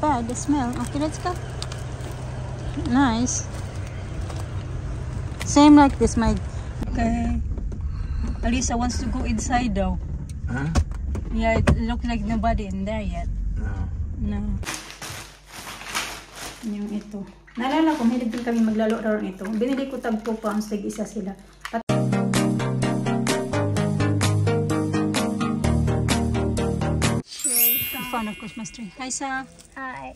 bad, the smell. Okay, let's go. Nice. Same like this, my. Okay. Alisa wants to go inside though. Huh? Yeah, it looks like nobody in there yet. No. Yung ito. Naalala ko, mahilig din kami maglaro-laro ito. Binili ko tag 2 pounds, isa sila. Fun of Christmas tree. Hi, Sa. Hi.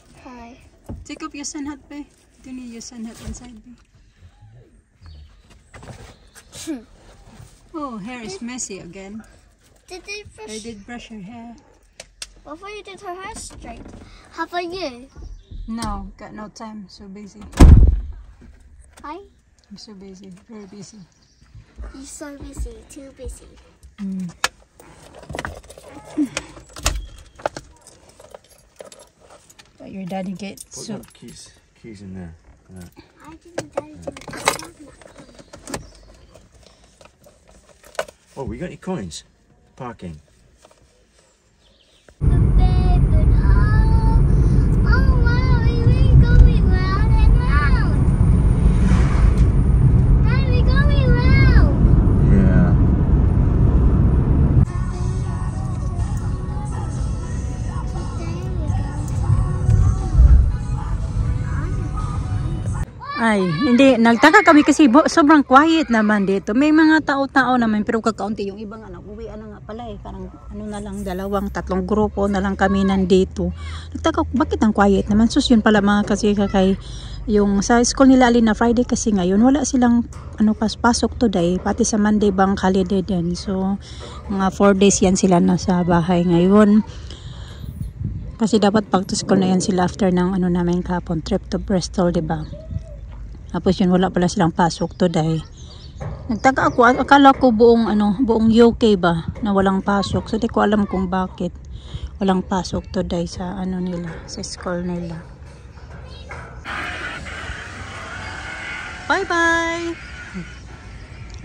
Take off your sun hat, babe. Do you need your sun hat inside, babe? Oh, hair is messy again. Did they brush? I did brush her hair. I thought you did her hair straight. How about you? No, got no time. So busy. Hi. I'm so busy. Very busy. You're so busy. Too busy. But your daddy get Put so. the keys in there. I didn't tell you. Oh, we got your coins. Parking. Ay, hindi. Nagtaka kami kasi sobrang quiet naman dito. May mga tao-tao naman pero kakaunti. Yung ibang uwian na nga pala eh. Parang ano na lang, 2, 3 grupo na lang kami nandito. Nagtaka bakit ang quiet naman. Sus yun pala mga kasi kay yung sa school nila alin na Friday kasi ngayon wala silang pasok today. Pati sa Monday bank holiday din. So mga 4 days yan sila nasa bahay ngayon. Kasi dapat back to school na yan sila after ng namin kahapon trip to Bristol, diba? Tapos yun wala pala silang pasok today. Nagtaka ako, akala ko buong UK ba na walang pasok. So di ko alam kung bakit walang pasok today sa nila, sa school nila. Bye bye.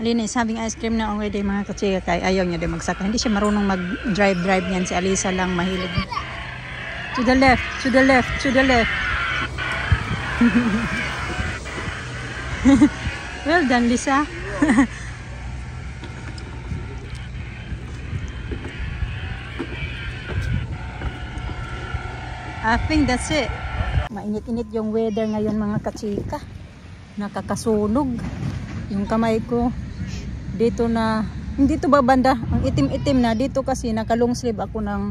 Alinis, having ice cream na already mga katsika kay ayaw niya din magsaka. Hindi siya marunong mag-drive niyan, si Alisa lang mahilig. To the left, to the left, to the left. Well done, Lisa. I think that's it. Mainit-init yung weather ngayon mga katsika. Nakakasunog. Yung kamay ko dito na, hindi to babanda. Ang itim-itim na dito kasi naka-long sleeve ako ng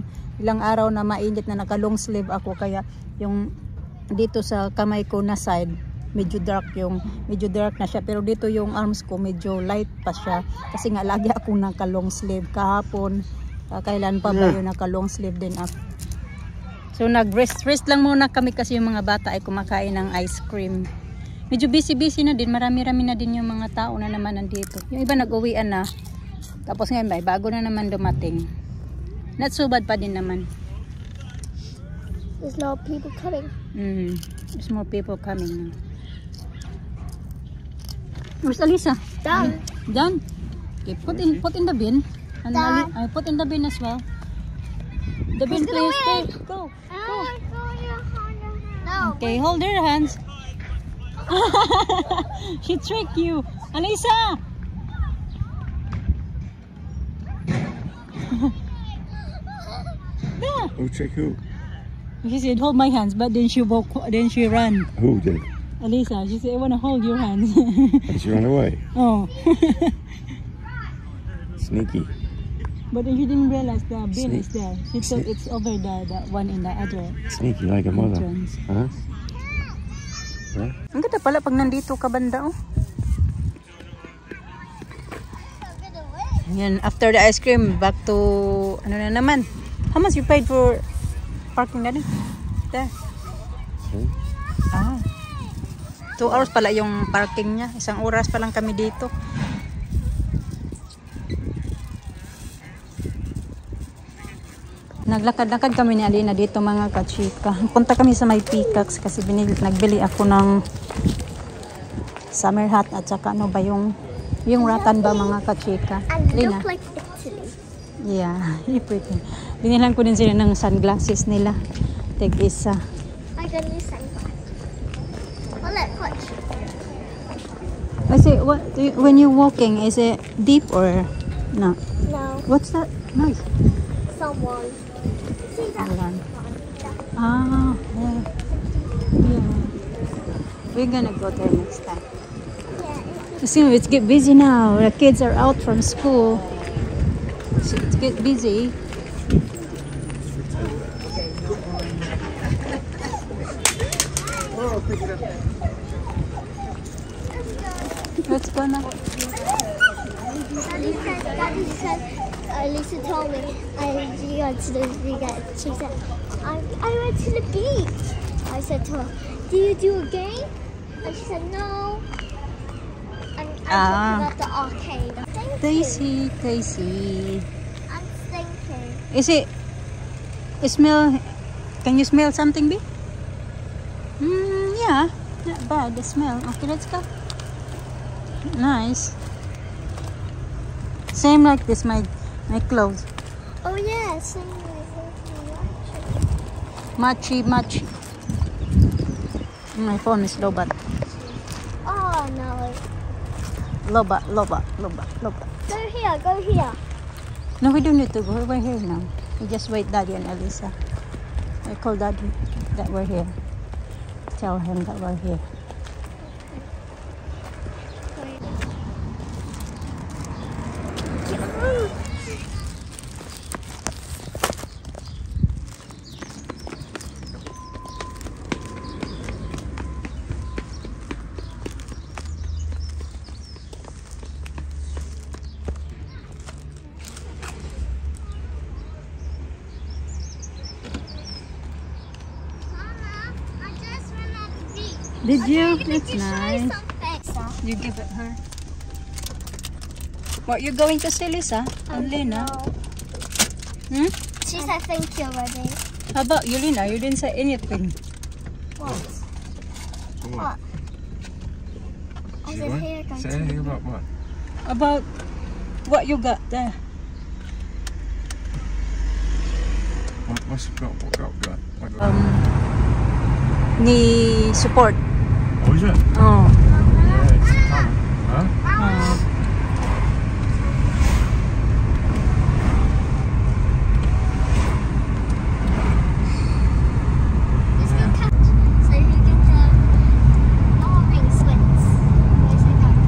ilang araw na mainit na naka-long sleeve ako. Kaya yung dito sa kamay ko na side medyo dark na siya, pero dito yung arms ko medyo light pa siya kasi nga lagi ako naka long sleeve. Kahapon kailan pa ba yun naka long sleeve din ako. So nag rest lang muna kami kasi yung mga bata ay kumakain ng ice cream. Medyo busy na din, marami na din yung mga tao na naman nandito. Yung iba nag-uwian na, tapos ngayon may bago na naman dumating. Not so bad pa din naman. There's no people coming. There's more people coming now. Where's Alisa? Done. Done? Okay, put in the bin. And Done. I put in the bin as well. The bin, please. Go. No. Okay, hold her hands. She tricked you. Alisa! Yeah. Who trick who? She said, hold my hands, but then she ran. Who did? Alisa, she said, I want to hold your hands. And she ran away. Oh. Sneaky. But then she didn't realize the bin is there. She thought it's over the one in the other. Sneaky like a mother. Huh? Yeah? Ang ganda pala pag nandito ka banda, oh. Yan, after the ice cream, back to, na naman. How much you paid for parking na din? There. Ah. 2 hours pala yung parking niya. 1 oras pa lang kami dito. Naglakad-lakad kami ni Alina dito mga kachika. Punta kami sa may Peacocks kasi nagbili ako ng summer hat at saka ano ba yung ratan ba mga kachika. And Alina. look like Italy. Yeah, pretty. Binilan ko din sila ng sunglasses nila. Tig isa. gonna use sandbag. Well, look, watch. I say, when you're walking, is it deep or no? No, What's that noise? someone. See that? Hold on. Yeah. Ah, yeah. We're gonna go there next time. You see, it's get busy now. The kids are out from school. So it's get busy. What's going on? Daddy said, Lisa told me, she went to the beach. She said, I went to the beach. I said to her, do you do a game? And she said, no. And I talked about the arcade. Daisy, Daisy. I'm thinking. Is it smell? Can you smell something, B? Yeah, not bad. The smell. Okay, let's go. Nice. Same like this, my clothes. Oh yeah, same Machi. My phone is lobat. Oh no. Lobat. Go here. No, we don't need to go. We're here now. We just wait Daddy and Elisa. I call Daddy that we're here. Tell him that we're here. Did you? That's nice. You give it her. What, you're going to see Lisa and Lena? Hmm? She said thank you already. How about you, Lena? You didn't say anything. What? What? I said here, go Say to anything about what? About what you got there. What's you got? What got? Ni support. Oh, is it? Oh. Yeah, it's coming. Huh? Let's go catch. So you get the orange sweats. Where's it going?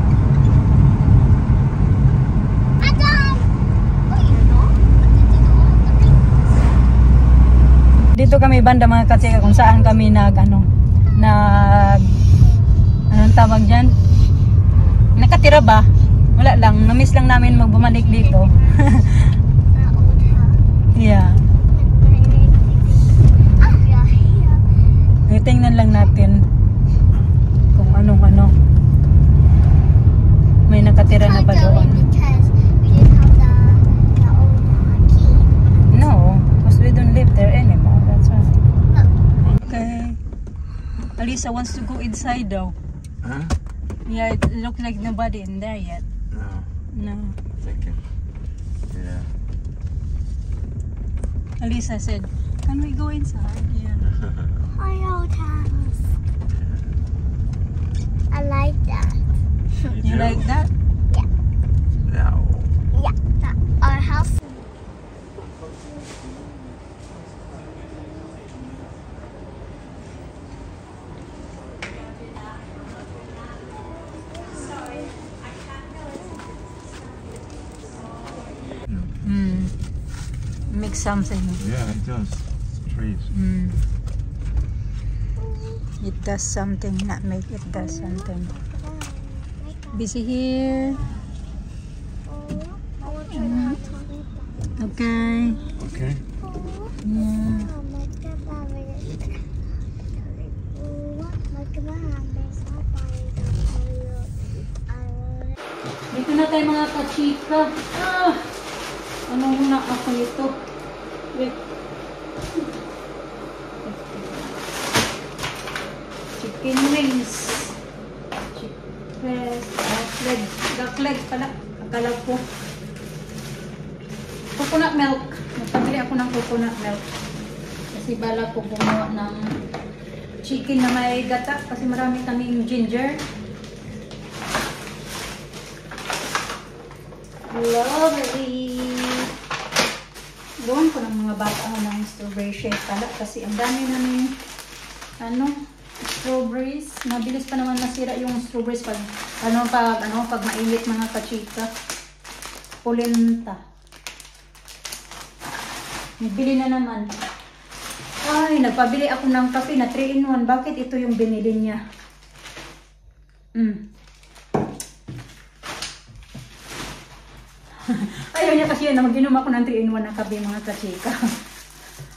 Adam! Oh, you know? Did you know all the things? Dito kami banda mga katsika kung saan kami anong tawag dyan? Nakatira ba? Wala lang. Namiss lang namin magbumalik dito. Yeah. Tingnan lang natin kung anong may nakatira na ba doon. Because we didn't have the old key. No, because we don't live there anymore. That's why. Okay. Alisa wants to go inside though. Huh? Yeah, it looks like nobody in there yet. No. No. Thinking. Yeah. Alisa said, "Can we go inside?" Yeah. Hi, old house. I like that. You like that? Yeah. Yeah, that our house. Make something. Yeah, it does. Trees. It does something, not make it does something. Busy here. I want to try the hot chocolate. Okay. Okay. Yeah. Dito na tayo mga kachika. Ano muna ako ito? Wait. Chicken wings. Duck legs pala. Akala ko. Coconut milk. Nagpabili ako ng coconut milk. Kasi bala ko gumawa ng chicken na may gata kasi marami kaming ginger. Lovely! Doon ko ng mga bata ako ng strawberry shake pala kasi ang dami namin strawberries. Mabilis pa naman masira yung strawberries pag mainit mga kachika. Pulenta. Nagbili na naman. Ay, nagpabili ako ng kape na 3-in-1. Bakit ito yung binili niya? Ayaw niya kasi yan na mag-inom ako ng 3-in-1 na kape mga kachika.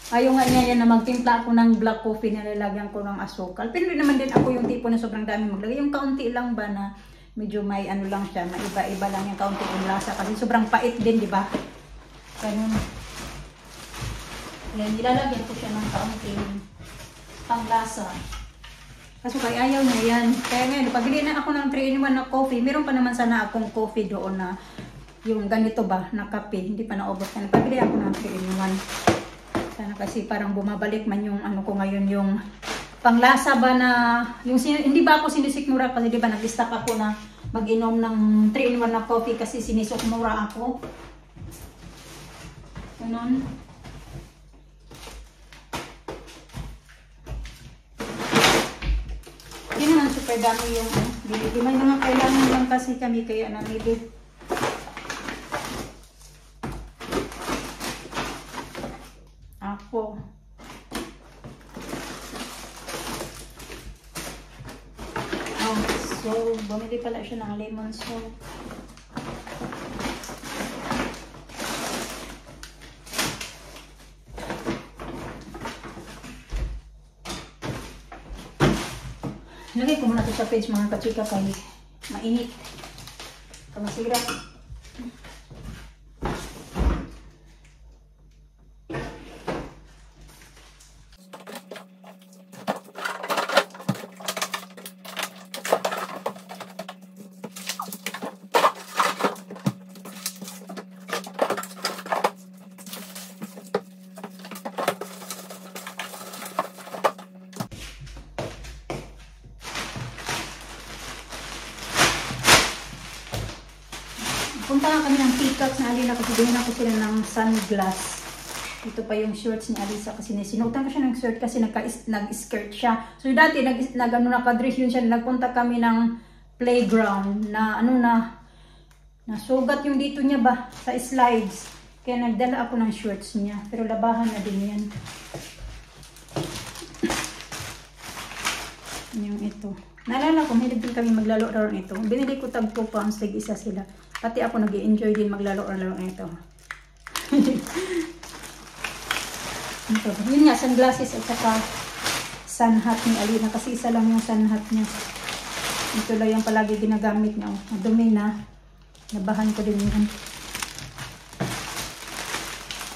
Ayaw nga niya yan na magtimpla ako ng black coffee na lalagyan ko ng asukal. Pero naman din ako yung tipo na sobrang dami maglagay. Yung kaunti lang ba na medyo may lang siya, maiba-iba lang yung kaunti yung lasa. Kasi sobrang pait din, di ba? Ganun. Ayan, nilalagyan ko siya ng kaunting panglasa. Kaso kaya ayaw niya yan. Kaya ngayon, pagbili na ako ng 3-in-1 na coffee, meron pa naman sana akong coffee doon na yung ganito ba, na kape. Hindi pa naubos na. Pagbili ako ng 3-in-1. Sana kasi parang bumabalik man yung ko ngayon, yung panglasa ba na, yung hindi ba ako sinisikmura kasi di ba nag-stock ako na mag-inom ng 3-in-1 na coffee kasi sinisukmura ako. Ganun. Hindi naman super dami yung bili. May mga kailangan lang kasi kami kaya namili. Ako. So, bumili pala siya ng lemon salt. Lagay ko muna ito sa page mga kachika kay mainit. Kamasira. Punta nga kami ng Peacocks na Alina kasi bilhin ako sila ng sunglass. Ito pa yung shorts ni Alisa kasi sinuotan ko siya ng shirt kasi nag-skirt siya. So dati nakadress yun siya. Nagpunta kami ng playground na nasugat yung dito niya ba sa slides. Kaya nagdala ako ng shorts niya. Pero labahan na din yan. Yung ito. Naalala ko, mahilig din kami maglaro-laro nito. Binili ko tag 2 pounds, tig-isa sila. Pati ako nag-i-enjoy din maglaro-laro nito. Ito. Yun nga, sunglasses at saka sun hat ni Alina. Kasi isa lang yung sun hat niya. Ito lang yung palagi ginagamit niya. Madumi na. Nabahan ko din yun.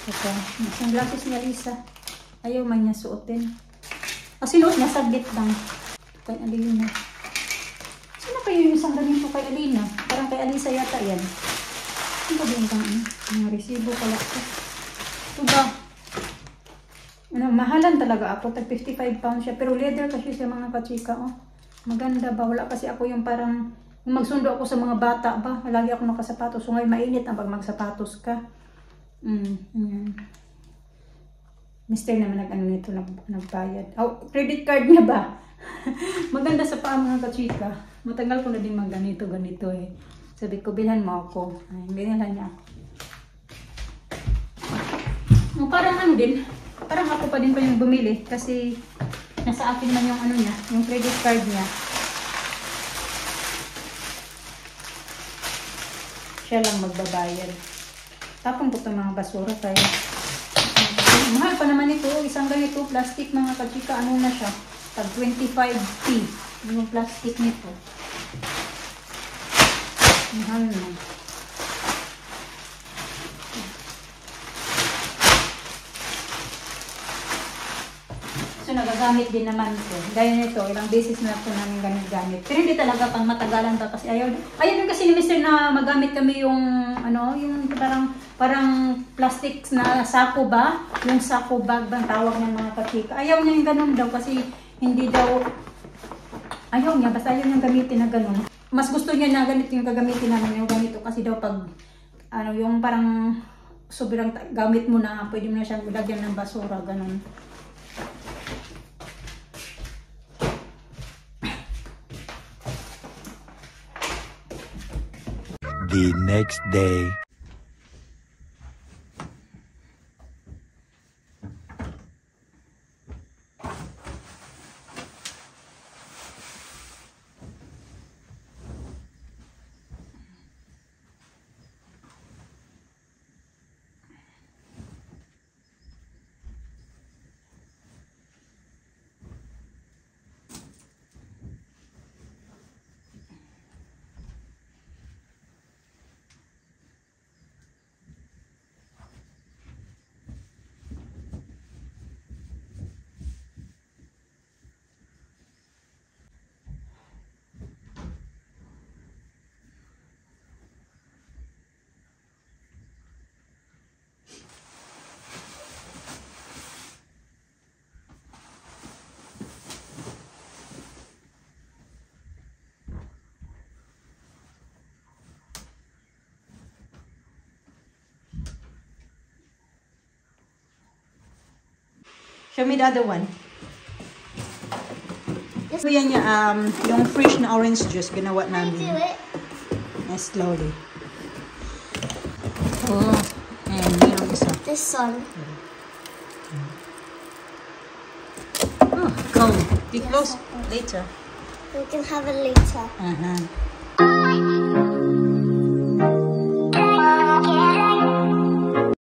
Ito. Sunglasses ni Alisa. Ayaw man niya suotin. Sinuot niya, saglit lang. Kay Alina. Sino pa yung isang ganito kay Alina? Parang kay Alisa yata yan. Ano ba yung mga resibo pala ito? Ito ba? Mahalan talaga ako. Tag 55 pounds siya. Pero leather kasi siya mga kachika. Oh. Maganda ba? Wala kasi ako yung parang magsundo ako sa mga bata ba? Lagi ako nakasapatos. So ngayon mainit ang pag magsapatos ka. Mister naman nito nagbayad. Oh, credit card niya ba? Maganda sa paa mga kachika. Matagal ko na din ganito eh. Sabi ko, bilhan mo ako. Ay, binilhan niya ako. Parang din. Parang ako pa din pa yung bumili. Kasi nasa akin man yung niya, yung credit card niya. Siya lang magbabayad. Tapon ko itong mga basura tayo. Mahal pa naman ito. Isang ganito, plastic mga kachika. Ano na siya? Tag 25p. Yung plastic nito. Mahal na. So, nagagamit din naman ito. Gaya nito, ilang beses na ito namin gamit. Pero hindi talaga pang matagalan pa kasi ayaw din kasi ni Mr. na magamit kami yung yung parang plastic na sako ba? Yung sako bag bang tawag ng mga kachika. Ayaw niya yung ganun daw kasi hindi daw, ayaw niya, basta ayaw niyang gamitin na gano'n. Mas gusto niya na ganito yung gagamitin namin, yung ganito. Kasi daw pag, ano, yung parang sobrang gamit mo na, pwede mo na siyang lagyan ng basura, gano'n. The next day. Show me the other one. So yan yung fresh na orange juice, ginawa Can you do namin. it? Slowly. Oh, and meron isa. This one. Oh, go. Be close later. We can have it later. Uh-huh.